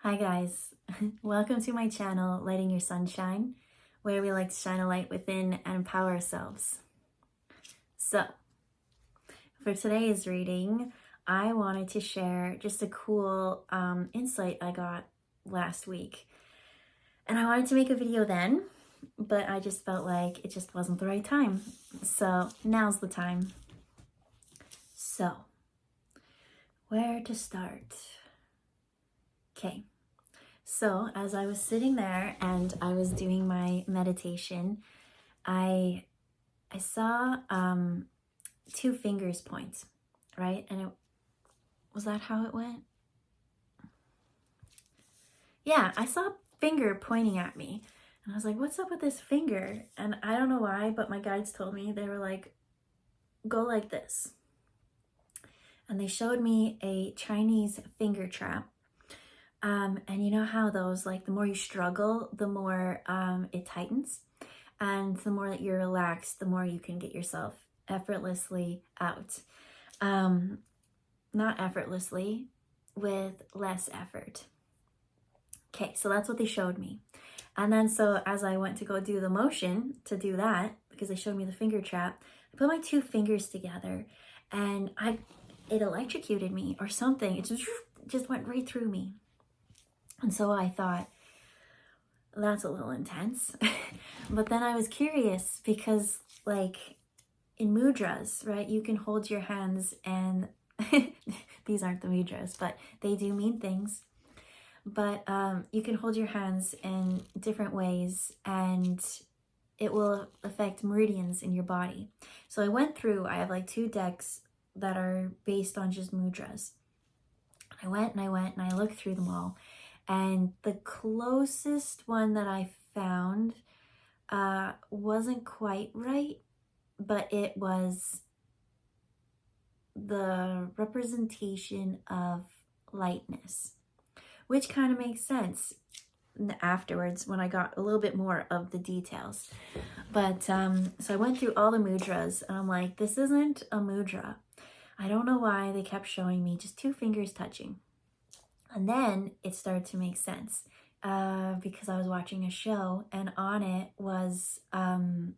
Hi guys, welcome to my channel, Lighting Your Sunshine, where we like to shine a light within and empower ourselves. So, for today's reading, I wanted to share just a cool insight I got last week. And I wanted to make a video then, but I just felt like it just wasn't the right time. So, now's the time. So, where to start? Okay. So as I was sitting there and I was doing my meditation, I saw two fingers point, right? And was that how it went? Yeah, I saw a finger pointing at me. And I was like, what's up with this finger? And I don't know why, but my guides told me, they were like, go like this. And they showed me a Chinese finger trap. And you know how those, like, the more you struggle, the more it tightens. And the more that you're relaxed, the more you can get yourself effortlessly out. Not effortlessly, with less effort. Okay, so that's what they showed me. And then so as I went to go do the motion to do that, because they showed me the finger trap, I put my two fingers together and it electrocuted me or something. It just went right through me. And so I thought, that's a little intense. But then I was curious because, like, in mudras, right, you can hold your hands and these aren't the mudras, but they do mean things. But you can hold your hands in different ways and it will affect meridians in your body. So I went through, I have like 2 decks that are based on just mudras. I went and I looked through them all. And the closest one that I found wasn't quite right, but it was the representation of lightness, which kind of makes sense afterwards when I got a little bit more of the details. But so I went through all the mudras and I'm like, this isn't a mudra. I don't know why they kept showing me just 2 fingers touching. And then it started to make sense because I was watching a show and on it was, oh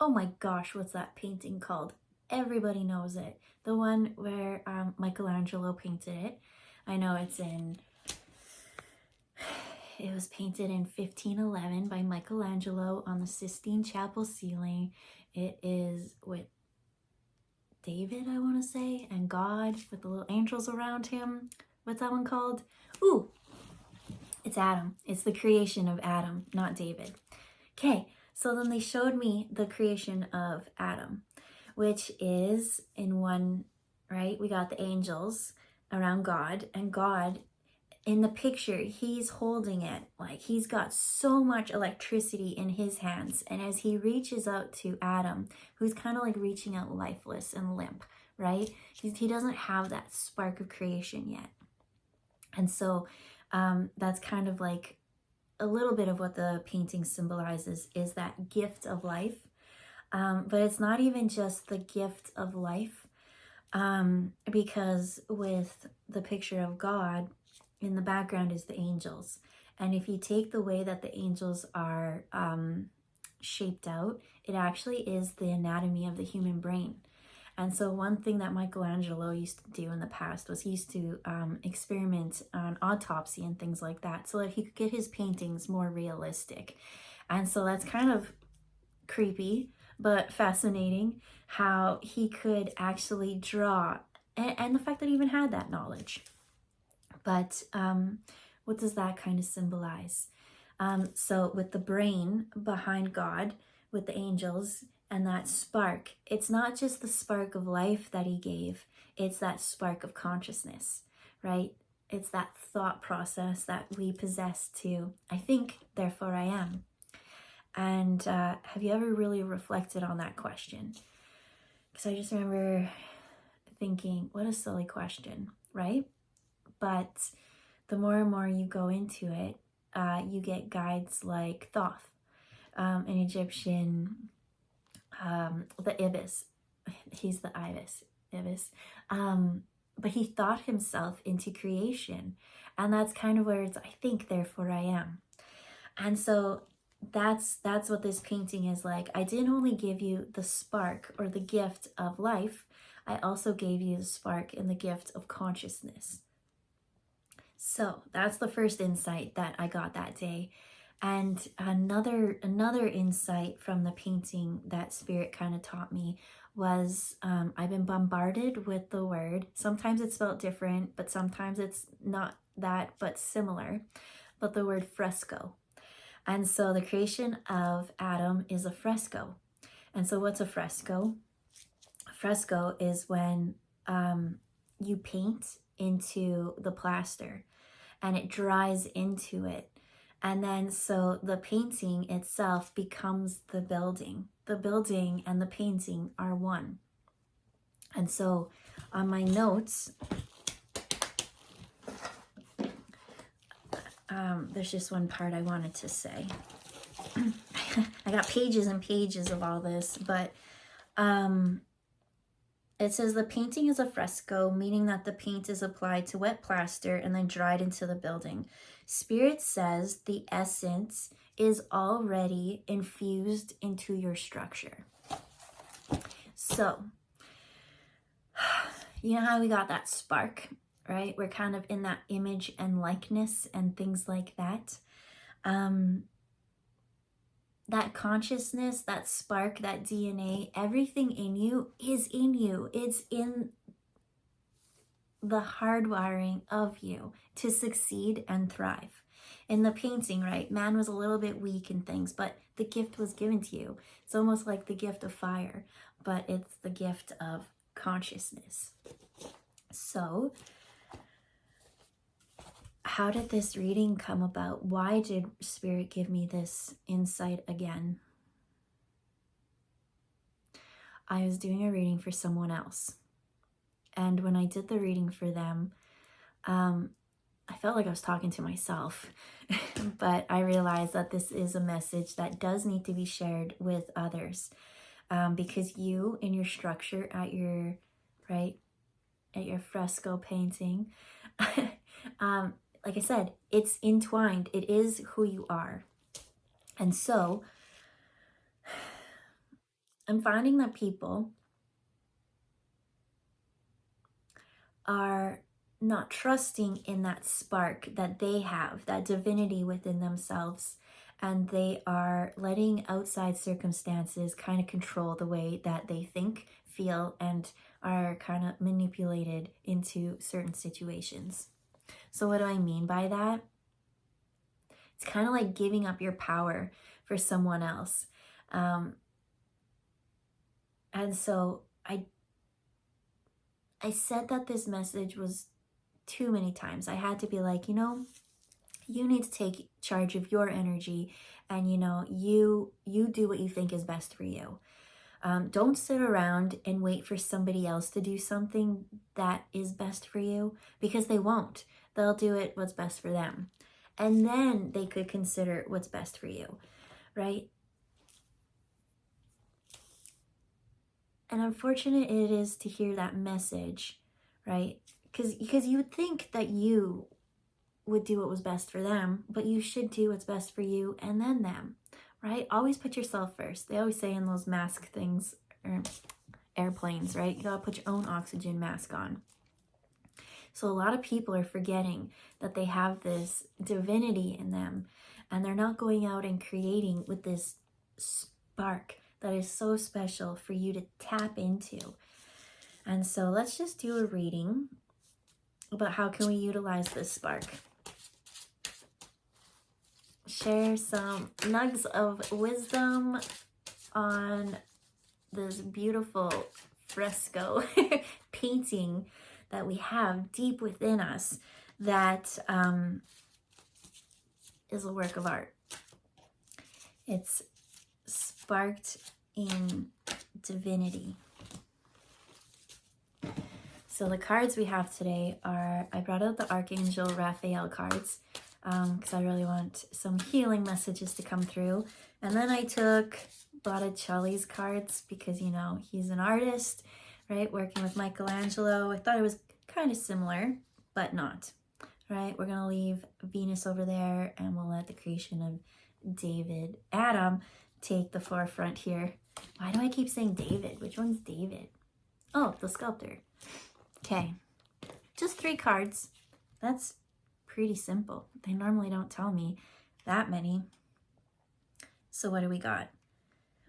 my gosh, what's that painting called? Everybody knows it. The one where Michelangelo painted it. I know it was painted in 1511 by Michelangelo on the Sistine Chapel ceiling. It is with David, I want to say, and God with the little angels around him. What's that one called? Ooh, it's Adam. It's the creation of Adam, not David. Okay, so then they showed me the creation of Adam, which is in one, right? We got the angels around God, and God, in the picture, he's holding it. Like, he's got so much electricity in his hands. And as he reaches out to Adam, who's kind of like reaching out lifeless and limp, right? He doesn't have that spark of creation yet. And so that's kind of like a little bit of what the painting symbolizes, is that gift of life. But it's not even just the gift of life, because with the picture of God, in the background is the angels. And if you take the way that the angels are shaped out, it actually is the anatomy of the human brain. And so one thing that Michelangelo used to do in the past was he used to experiment on autopsy and things like that, so that he could get his paintings more realistic. And so that's kind of creepy, but fascinating how he could actually draw, and the fact that he even had that knowledge. But what does that kind of symbolize? So with the brain behind God, with the angels, and that spark, it's not just the spark of life that he gave, it's that spark of consciousness, right? It's that thought process that we possess to, I think, therefore I am. And have you ever really reflected on that question? Because I just remember thinking, what a silly question, right? But the more and more you go into it, you get guides like Thoth, an Egyptian, the ibis. He's the ibis. but he thought himself into creation. And that's kind of where it's, I think, therefore I am. And so that's what this painting is like. I didn't only give you the spark or the gift of life, I also gave you the spark and the gift of consciousness. So that's the first insight that I got that day. And another insight from the painting that Spirit kind of taught me was I've been bombarded with the word. Sometimes it's spelled different, but sometimes it's not that, but similar. But the word fresco. And so the creation of Adam is a fresco. And so what's a fresco? A fresco is when you paint into the plaster and it dries into it. And then so the painting itself becomes the building. The building and the painting are one. And so on my notes, there's just one part I wanted to say. I got pages and pages of all this, but it says the painting is a fresco, meaning that the paint is applied to wet plaster and then dried into the building. Spirit says the essence is already infused into your structure. So, you know how we got that spark, right? We're kind of in that image and likeness and things like that. That consciousness, that spark, that DNA, everything in you is in you. It's in the hardwiring of you to succeed and thrive. In the painting, right, man was a little bit weak in things, but the gift was given to you. It's almost like the gift of fire, but it's the gift of consciousness. So, how did this reading come about? Why did Spirit give me this insight again? I was doing a reading for someone else. And when I did the reading for them, I felt like I was talking to myself. But I realized that this is a message that does need to be shared with others. Because you, in your structure, at your fresco painting, like I said, it's entwined. It is who you are. And so I'm finding that people are not trusting in that spark that they have, that divinity within themselves, and they are letting outside circumstances kind of control the way that they think, feel, and are kind of manipulated into certain situations. So what do I mean by that? It's kind of like giving up your power for someone else. And so I said that this message was too many times. I had to be like, you need to take charge of your energy, and you do what you think is best for you. Don't sit around and wait for somebody else to do something that is best for you, because they won't. They'll do it what's best for them. And then they could consider what's best for you, right? And unfortunate it is to hear that message, right? Because you would think that you would do what was best for them, but you should do what's best for you and then them, right? Always put yourself first. They always say in those mask things, or airplanes, right? You gotta put your own oxygen mask on. So a lot of people are forgetting that they have this divinity in them, and they're not going out and creating with this spark that is so special for you to tap into. And so let's just do a reading about how can we utilize this spark. Share some nugs of wisdom on this beautiful fresco painting that we have deep within us that is a work of art. It's sparked in divinity. So the cards we have today are, I brought out the Archangel Raphael cards because I really want some healing messages to come through. And then I took Botticelli's cards because, he's an artist, right? Working with Michelangelo. I thought it was kind of similar, but not. Right? We're going to leave Venus over there, and we'll let the creation of Adam take the forefront here. Why do I keep saying David? Which one's David? Oh, the sculptor. Okay, just 3 cards. That's pretty simple. They normally don't tell me that many. So what do we got?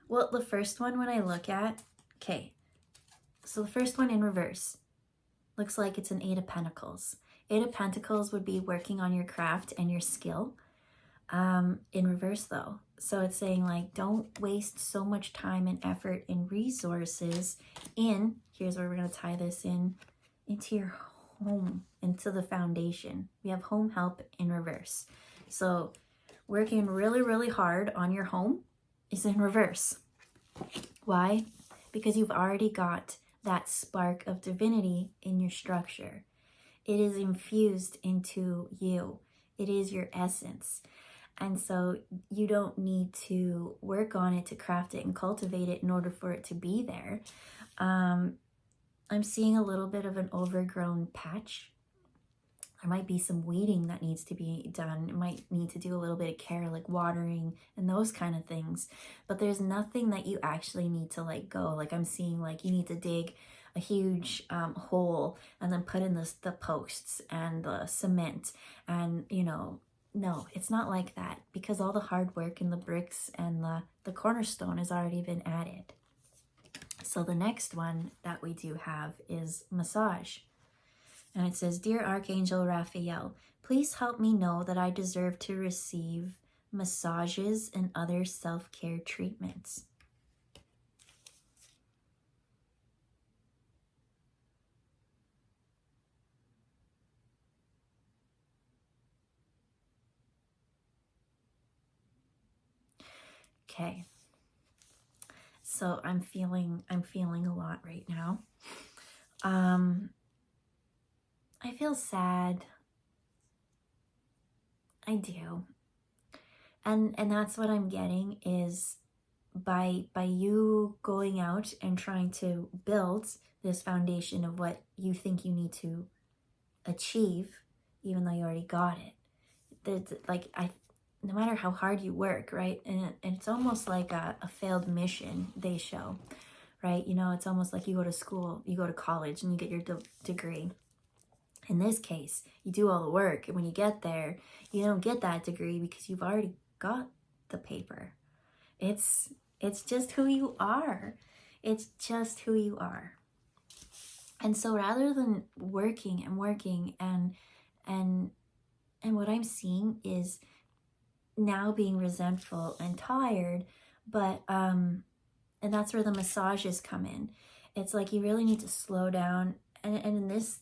Well, the first one when I look at, okay, so the first one in reverse looks like it's an 8 of Pentacles. 8 of Pentacles would be working on your craft and your skill. In reverse though. So it's saying like, don't waste so much time and effort and resources in, here's where we're going to tie this in, into your home, into the foundation. We have home help in reverse. So working really, really hard on your home is in reverse. Why? Because you've already got that spark of divinity in your structure. It is infused into you. It is your essence. And so you don't need to work on it to craft it and cultivate it in order for it to be there. I'm seeing a little bit of an overgrown patch. There might be some weeding that needs to be done. It might need to do a little bit of care, like watering and those kind of things. But there's nothing that you actually need to let go. Like I'm seeing like you need to dig a huge hole and then put in the posts and the cement and, you know, no, it's not like that, because all the hard work and the bricks and the cornerstone has already been added. So the next one that we do have is massage. And it says, Dear Archangel Raphael, please help me know that I deserve to receive massages and other self-care treatments. Okay. So I'm feeling a lot right now. I feel sad. I do. And that's what I'm getting is by you going out and trying to build this foundation of what you think you need to achieve, even though you already got it. No matter how hard you work, right? And it's almost like a failed mission they show, right? You know, it's almost like you go to school, you go to college and you get your degree. In this case, you do all the work, and when you get there, you don't get that degree because you've already got the paper. It's just who you are. It's just who you are. And so rather than working and what I'm seeing is now being resentful and tired, but and that's where the massages come in. It's like you really need to slow down. And in this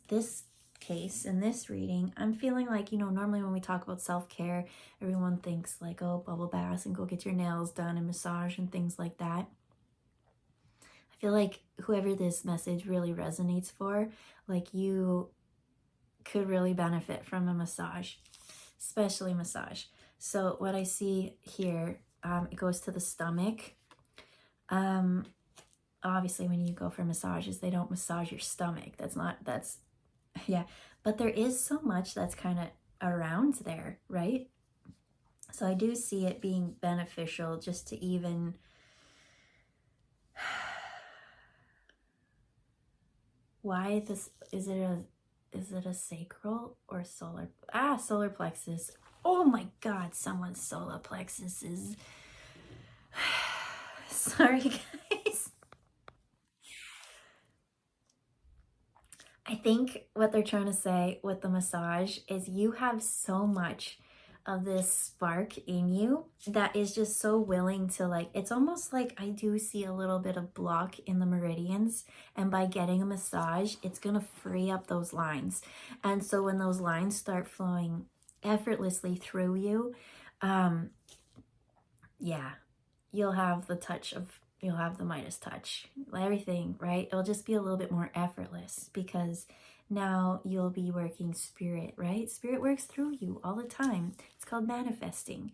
case, in this reading, I'm feeling like, you know, normally when we talk about self-care, everyone thinks like, oh, bubble baths and go get your nails done and massage and things like that. I feel like whoever this message really resonates for, like you could really benefit from a massage, especially massage. So what I see here, it goes to the stomach. Obviously when you go for massages, they don't massage your stomach. Yeah, but there is so much that's kind of around there, right? So I do see it being beneficial just to even why this is it a sacral or solar solar plexus? Oh my god, someone's solar plexus is sorry guys. I think what they're trying to say with the massage is you have so much of this spark in you that is just so willing to, like, it's almost like I do see a little bit of block in the meridians, and by getting a massage, it's going to free up those lines. And so when those lines start flowing effortlessly through you, yeah, you'll have the Midas touch, everything, right? It'll just be a little bit more effortless because now you'll be working spirit, right? Spirit works through you all the time. It's called manifesting.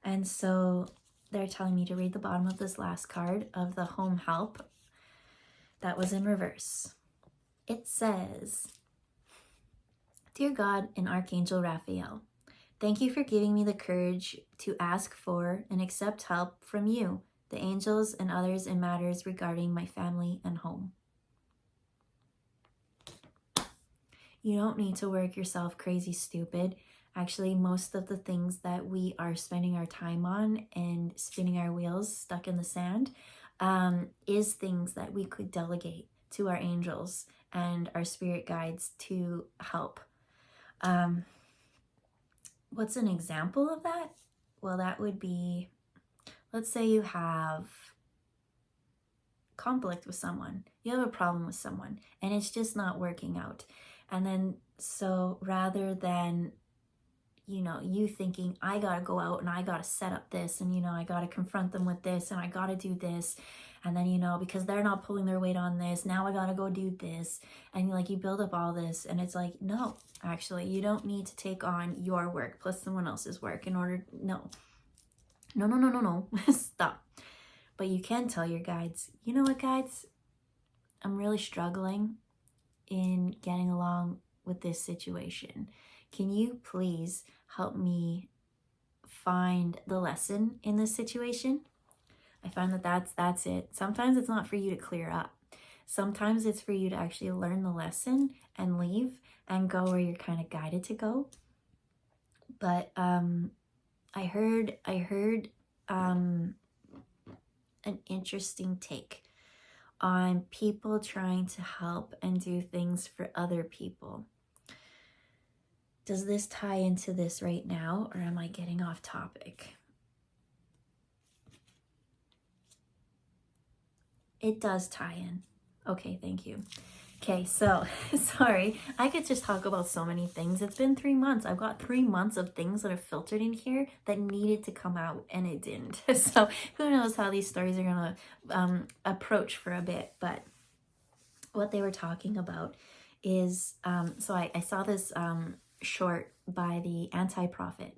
And so they're telling me to read the bottom of this last card of the home help that was in reverse. It says, Dear God and Archangel Raphael, thank you for giving me the courage to ask for and accept help from you, the angels, and others in matters regarding my family and home. You don't need to work yourself crazy stupid. Actually, most of the things that we are spending our time on and spinning our wheels stuck in the sand is things that we could delegate to our angels and our spirit guides to help. What's an example of that? Well, that would be, let's say you have conflict with someone. You have a problem with someone and it's just not working out. And then, so rather than, you thinking, I gotta go out and I gotta set up this and, I gotta confront them with this and I gotta do this. And then, because they're not pulling their weight on this, now I gotta go do this. And you build up all this and it's like, no, actually, you don't need to take on your work plus someone else's work in order, no, stop. But you can tell your guides, you know what, guides, I'm really struggling in getting along with this situation. Can you please help me find the lesson in this situation? I find that that's it. Sometimes it's not for you to clear up. Sometimes it's for you to actually learn the lesson and leave and go where you're kind of guided to go. But I heard an interesting take on people trying to help and do things for other people. Does this tie into this right now, or am I getting off topic? It does tie in. Okay, thank you. Okay, so, sorry, I could just talk about so many things. It's been 3 months. I've got 3 months of things that have filtered in here that needed to come out, and it didn't. So, who knows how these stories are going to approach for a bit. But what they were talking about is, so I saw this short by the Anti-Prophet,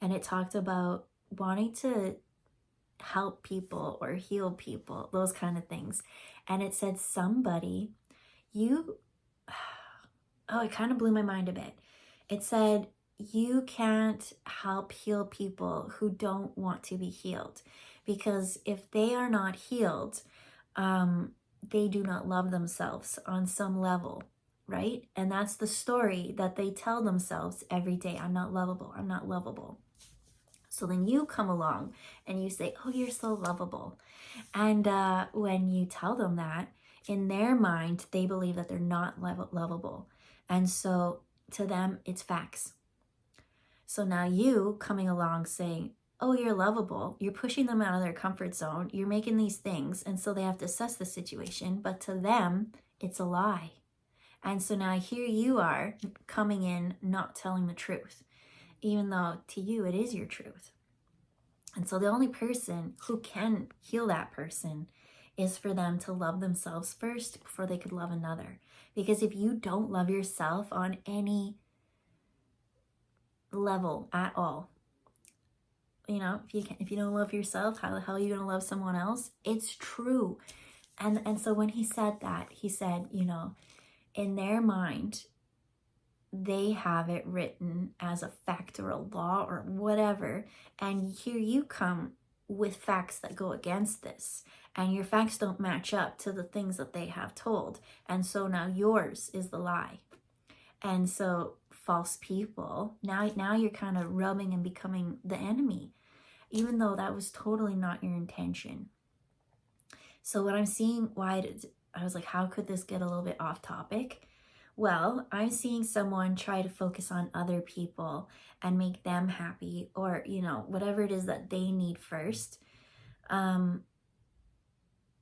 and it talked about wanting to help people or heal people, those kind of things. And it said somebody, it kind of blew my mind a bit. It said, you can't help heal people who don't want to be healed, because if they are not healed, they do not love themselves on some level, right? And that's the story that they tell themselves every day. I'm not lovable. I'm not lovable. So then you come along and you say, oh, you're so lovable. And when you tell them that, in their mind, they believe that they're not lovable. And so to them, it's facts. So now you coming along saying, oh, you're lovable, you're pushing them out of their comfort zone, you're making these things, and so they have to assess the situation, but to them, it's a lie. And so now here you are coming in, not telling the truth, even though to you it is your truth. And so the only person who can heal that person is for them to love themselves first before they could love another. Because if you don't love yourself on any level at all, if you don't love yourself, how the hell are you going to love someone else? It's true. And so when he said that, he said, in their mind, they have it written as a fact or a law or whatever, and here you come with facts that go against this, and your facts don't match up to the things that they have told, and so now yours is the lie. And so false people, now you're kind of rubbing and becoming the enemy, even though that was totally not your intention. So what I'm seeing, I was like, how could this get a little bit off topic? Well, I'm seeing someone try to focus on other people and make them happy, or, whatever it is that they need first.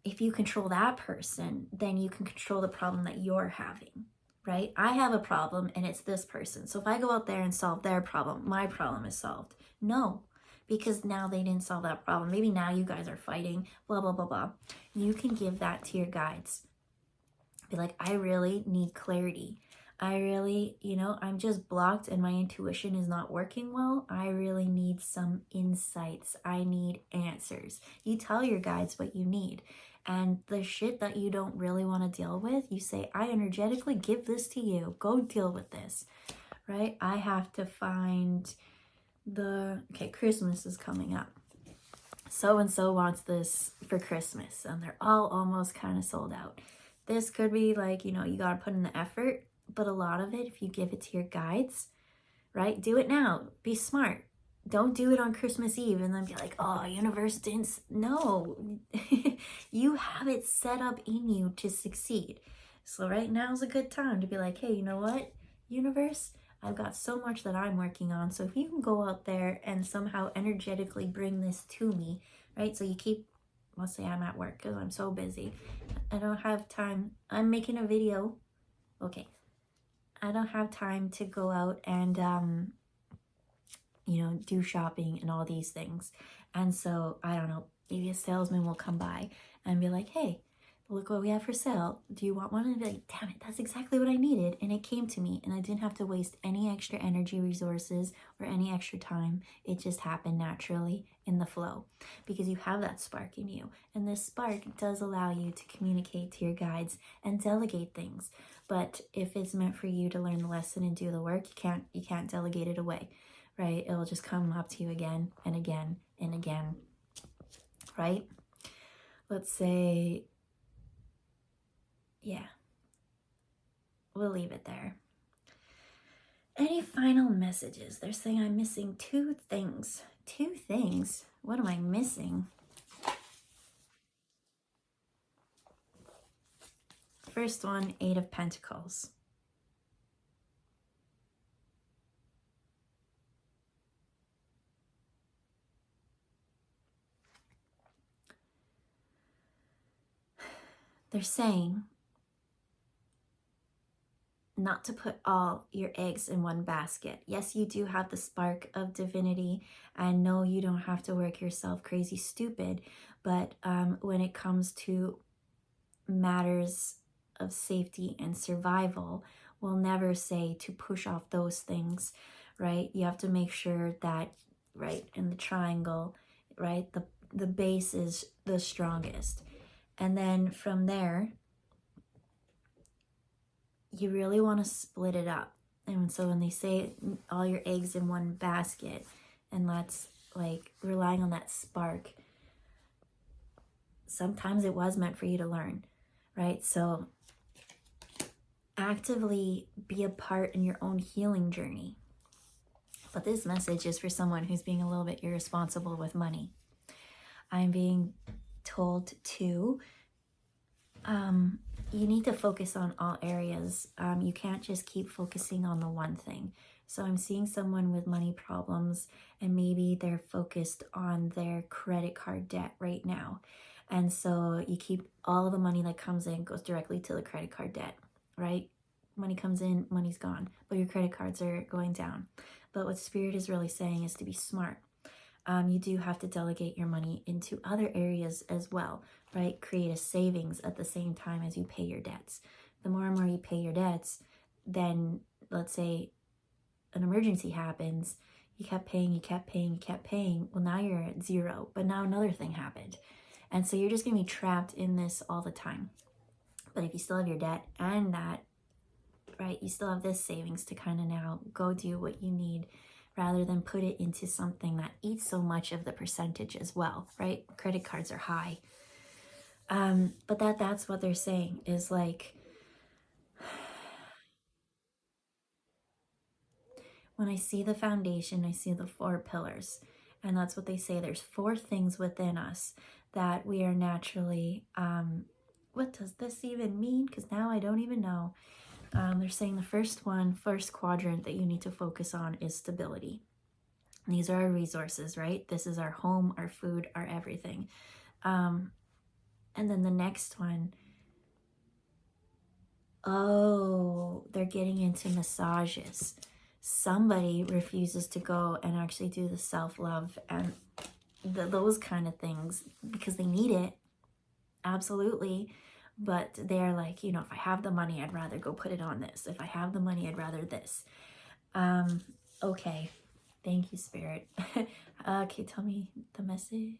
If you control that person, then you can control the problem that you're having, right? I have a problem and it's this person. So if I go out there and solve their problem, my problem is solved. No, because now they didn't solve that problem. Maybe now you guys are fighting, blah, blah, blah, blah. You can give that to your guides. Be like, I really need clarity. I really, I'm just blocked and my intuition is not working well. I really need some insights. I need answers. You tell your guides what you need. And the shit that you don't really want to deal with, you say, I energetically give this to you. Go deal with this, right? I have to find okay, Christmas is coming up. So-and-so wants this for Christmas, and they're all almost kind of sold out. This could be like, you got to put in the effort, but a lot of it, if you give it to your guides, right? Do it now. Be smart. Don't do it on Christmas Eve and then be like, oh, universe didn't. No, you have it set up in you to succeed. So right now is a good time to be like, hey, you know what, universe? I've got so much that I'm working on. So if you can go out there and somehow energetically bring this to me, right? So you keep, let's say I'm at work because I'm so busy. I don't have time. I'm making a video. Okay. I don't have time to go out and, do shopping and all these things. And so, I don't know, maybe a salesman will come by and be like, hey, look what we have for sale. Do you want one? And be like, damn it, that's exactly what I needed. And it came to me and I didn't have to waste any extra energy resources or any extra time. It just happened naturally in the flow because you have that spark in you. And this spark does allow you to communicate to your guides and delegate things. But if it's meant for you to learn the lesson and do the work, you can't delegate it away, right? It'll just come up to you again and again and again, right? Let's say, yeah, we'll leave it there. Any final messages? They're saying I'm missing two things. Two things? What am I missing? First one, 8 of Pentacles. They're saying not to put all your eggs in one basket. Yes, you do have the spark of divinity, and no, you don't have to work yourself crazy stupid, but when it comes to matters of safety and survival, we'll never say to push off those things, right? You have to make sure that, right, in the triangle, right, the base is the strongest. And then from there, you really want to split it up. And so when they say all your eggs in one basket, and that's like relying on that spark, sometimes it was meant for you to learn, right? So actively be a part in your own healing journey. But this message is for someone who's being a little bit irresponsible with money. I'm being told to you need to focus on all areas. You can't just keep focusing on the one thing. So I'm seeing someone with money problems, and maybe they're focused on their credit card debt right now. And so you keep all the money that comes in goes directly to the credit card debt, right? Money comes in, money's gone, but your credit cards are going down. But what Spirit is really saying is to be smart. You do have to delegate your money into other areas as well, right? Create a savings at the same time as you pay your debts. The more and more you pay your debts, then let's say an emergency happens, you kept paying. Well, now you're at zero, but now another thing happened. And so you're just going to be trapped in this all the time. But if you still have your debt and that, right, you still have this savings to kind of now go do what you need, rather than put it into something that eats so much of the percentage as well, right? Credit cards are high. But that's what they're saying is like, when I see the foundation, I see the 4 pillars. And that's what they say. There's 4 things within us that we are naturally, what does this even mean? Because now I don't even know. They're saying the first quadrant that you need to focus on is stability. These are our resources, right? This is our home, our food, our everything. And then the next one, they're getting into massages. Somebody refuses to go and actually do the self-love and those kind of things because they need it. Absolutely. But they're like, if I have the money, I'd rather go put it on this. If I have the money, I'd rather this. Okay. Thank you, Spirit. Okay, tell me the message.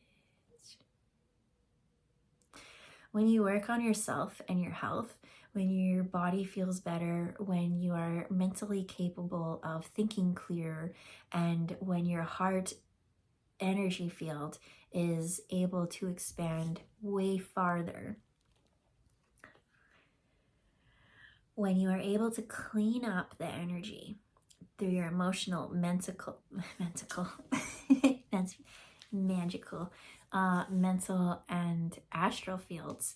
When you work on yourself and your health, when your body feels better, when you are mentally capable of thinking clear, and when your heart energy field is able to expand way farther. When you are able to clean up the energy through your emotional, mental, that's magical, mental and astral fields,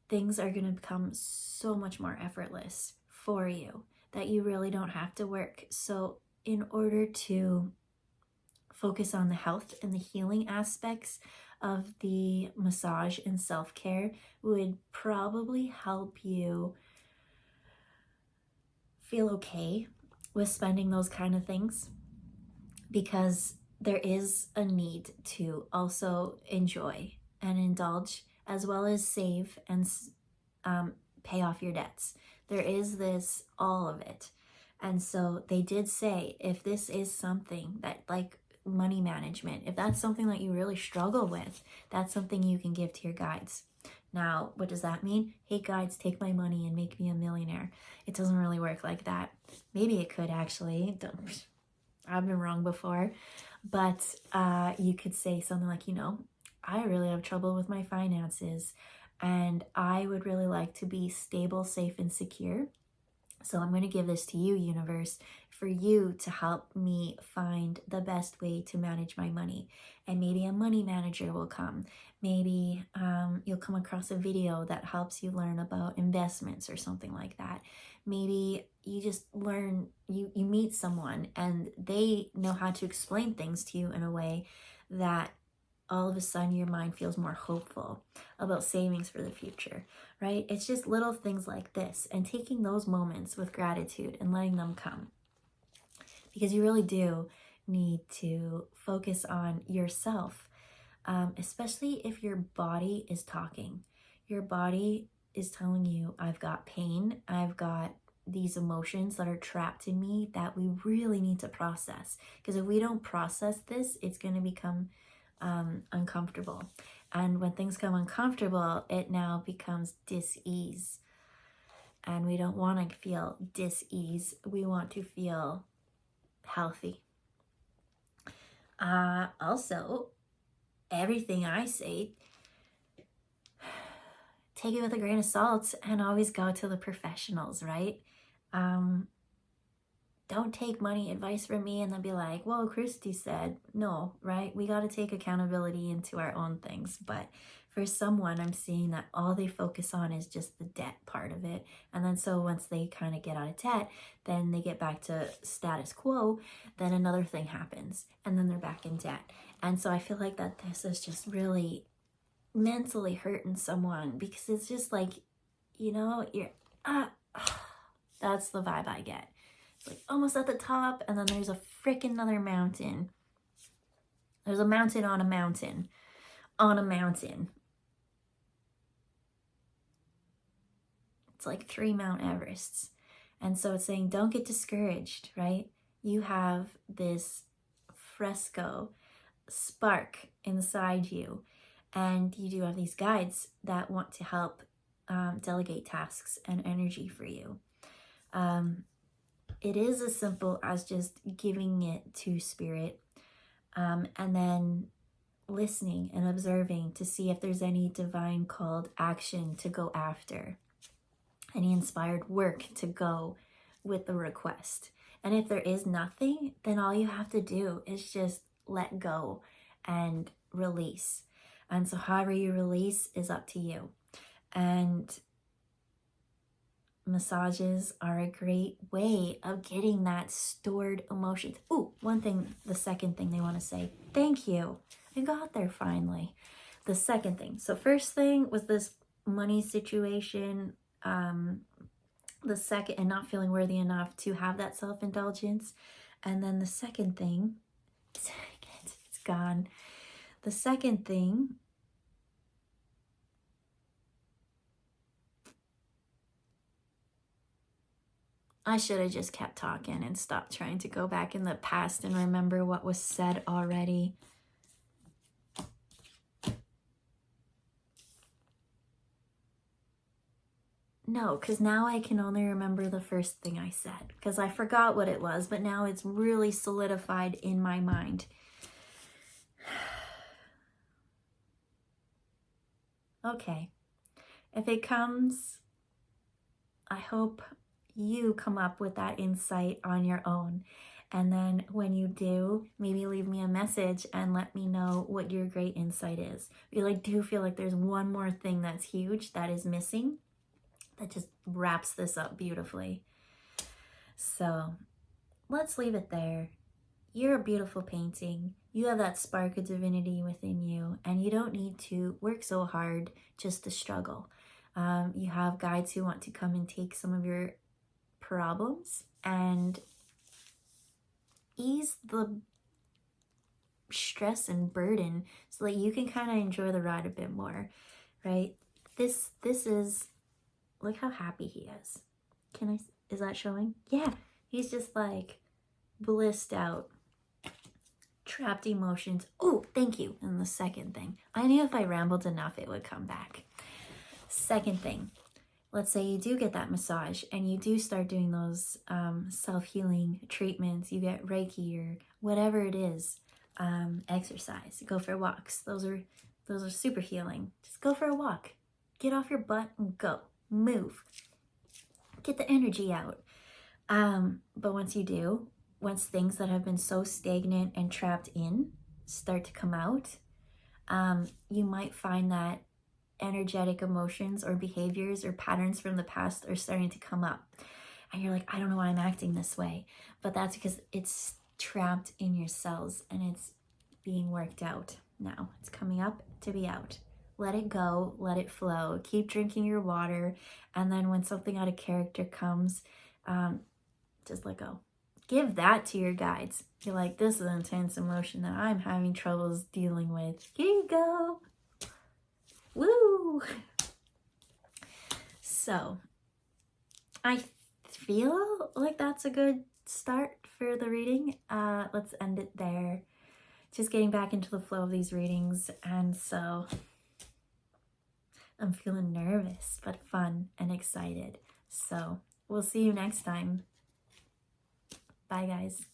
things are going to become so much more effortless for you that you really don't have to work. So in order to focus on the health and the healing aspects of the massage and self-care would probably help you feel okay with spending those kind of things, because there is a need to also enjoy and indulge, as well as save and pay off your debts. There is this, all of it. And so they did say, if this is something that, like money management, if that's something that you really struggle with, that's something you can give to your guides. Now, what does that mean? Hey guides, take my money and make me a millionaire. It doesn't really work like that. Maybe it could actually. I've been wrong before. But you could say something like, I really have trouble with my finances, and I would really like to be stable, safe, and secure. So I'm going to give this to you, universe, for you to help me find the best way to manage my money. And maybe a money manager will come. Maybe you'll come across a video that helps you learn about investments or something like that. Maybe you just learn, you meet someone and they know how to explain things to you in a way that all of a sudden your mind feels more hopeful about savings for the future, right? It's just little things like this, and taking those moments with gratitude and letting them come. Because you really do need to focus on yourself, especially if your body is talking. Your body is telling you, I've got pain, I've got these emotions that are trapped in me that we really need to process. Because if we don't process this, it's going to become uncomfortable. And when things come uncomfortable, it now becomes dis-ease. And we don't want to feel dis-ease. We want to feel healthy. Also, everything I say, take it with a grain of salt and always go to the professionals, right? Don't take money advice from me and then be like, well, Kristi said. No, right? We got to take accountability into our own things. But for someone, I'm seeing that all they focus on is just the debt part of it. And then so once they kind of get out of debt, then they get back to status quo, then another thing happens and then they're back in debt. And so I feel like that this is just really mentally hurting someone, because it's just like, you're, that's the vibe I get. It's like almost at the top, and then there's a freaking another mountain. There's a mountain on a mountain on a mountain. It's like 3 Mount Everests. And so it's saying, don't get discouraged, right? You have this Fresco spark inside you, and you do have these guides that want to help delegate tasks and energy for you. It is as simple as just giving it to spirit, and then listening and observing to see if there's any divine called action to go after, any inspired work to go with the request. And if there is nothing, then all you have to do is just let go and release. And so however you release is up to you. And massages are a great way of getting that stored emotions. Ooh, the second thing they want to say, thank you. I got there finally. The second thing. So first thing was this money situation. The second, and not feeling worthy enough to have that self-indulgence. And then the second thing, it's gone. The second thing, I should have just kept talking and stopped trying to go back in the past and remember what was said already. No, because now I can only remember the first thing I said, because I forgot what it was, but now it's really solidified in my mind. Okay, if it comes, I hope you come up with that insight on your own. And then when you do, maybe leave me a message and let me know what your great insight is. I do feel like there's one more thing that's huge that is missing that just wraps this up beautifully. So let's leave it there. You're a beautiful painting. You have that spark of divinity within you, and you don't need to work so hard just to struggle. You have guides who want to come and take some of your problems and ease the stress and burden so that you can kind of enjoy the ride a bit more, right? This is, look how happy he is. Is that showing? Yeah, he's just like blissed out, trapped emotions. Oh, thank you. And the second thing, I knew if I rambled enough, it would come back. Second thing, let's say you do get that massage and you do start doing those self-healing treatments, you get Reiki or whatever it is, exercise, go for walks. Those are super healing. Just go for a walk. Get off your butt and go. Move. Get the energy out. But once you do, once things that have been so stagnant and trapped in start to come out, you might find that energetic emotions or behaviors or patterns from the past are starting to come up. And you're like, I don't know why I'm acting this way. But that's because it's trapped in your cells and it's being worked out now. It's coming up to be out. Let it go, let it flow. Keep drinking your water. And then when something out of character comes, just let go. Give that to your guides. You're like, this is an intense emotion that I'm having troubles dealing with. Here you go. Woo! So, I feel like that's a good start for the reading. Let's end it there. Just getting back into the flow of these readings, and so I'm feeling nervous, but fun and excited. So, we'll see you next time. Bye, guys.